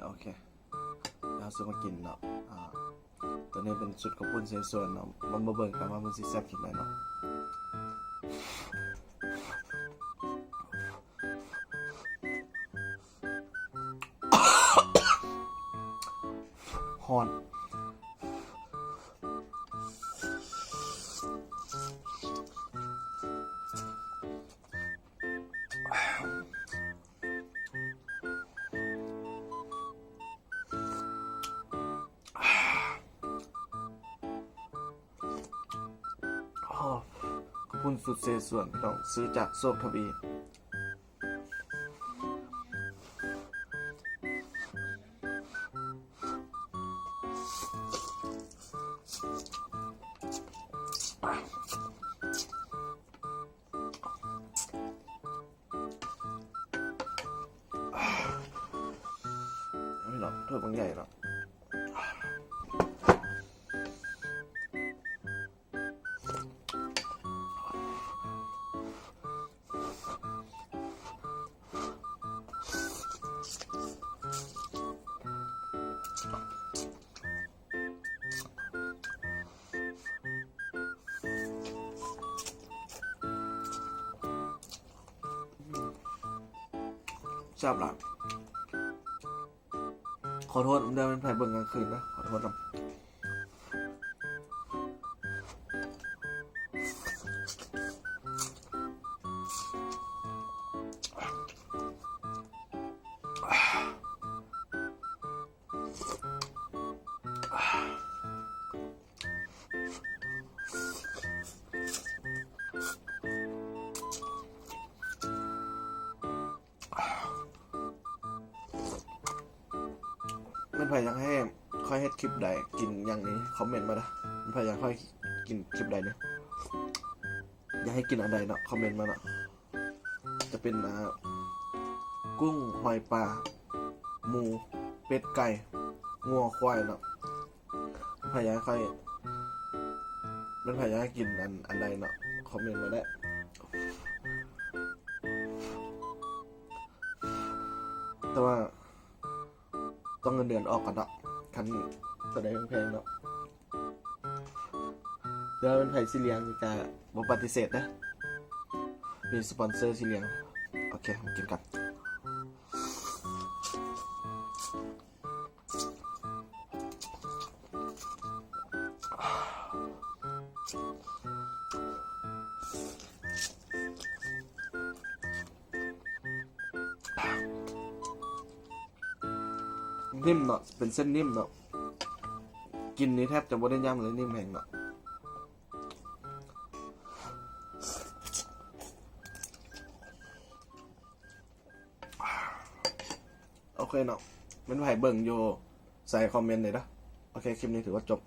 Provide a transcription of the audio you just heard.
โอเคเราจะมากินเนาะตัวนี้เป็นชุดข้าวปุ้นเซซวนเนาะมาเบิ่งกันว่ามันสิแซ่บกินไหนเนาะฮอนขอบคุณสุดเซส่วนพี่น้องซื้อจากโซกทวีพี่น้องถ้วยบางใหญ่เนาะทราบละขอโทษเดินเป็นแผลเบิ่งกลางคืนนะขอโทษนะมันพยายามให้ค่อยเฮ็ดคลิปใดกินอย่างนี้คอมเมนต์มานะมันพยายามค่อยกินคลิปใดเนี่ยอยากให้กินอะไรเนาะคอมเมนต์มาเนาะจะเป็นกุ้งหอยปลาหมูเป็ดไก่งัวควายเนาะมันพยายามค่อยมันพยายามให้กินอันใดเนาะคอมเมนต์มาได้แต่ว่าต้องเงินเดือนออกก่อนเนาะคันตัวใดแพงๆเนาะเดี๋ยวเป็นไผ่สิเลียงจะบ่ปฏิเสธนะมีสปอนเซอร์สิเลียงโอเคมากินกันนิ่มเนาะเป็นเส้นนิ่มเนาะกินนี้แทบจะไม่ได้ย่ำเลยนิ่มแห้งเนาะโอเคเนาะเป็นไผ่เบิ่งโยใส่คอมเมนต์เลยนะโอเคคลิปนี้ถือว่าจบ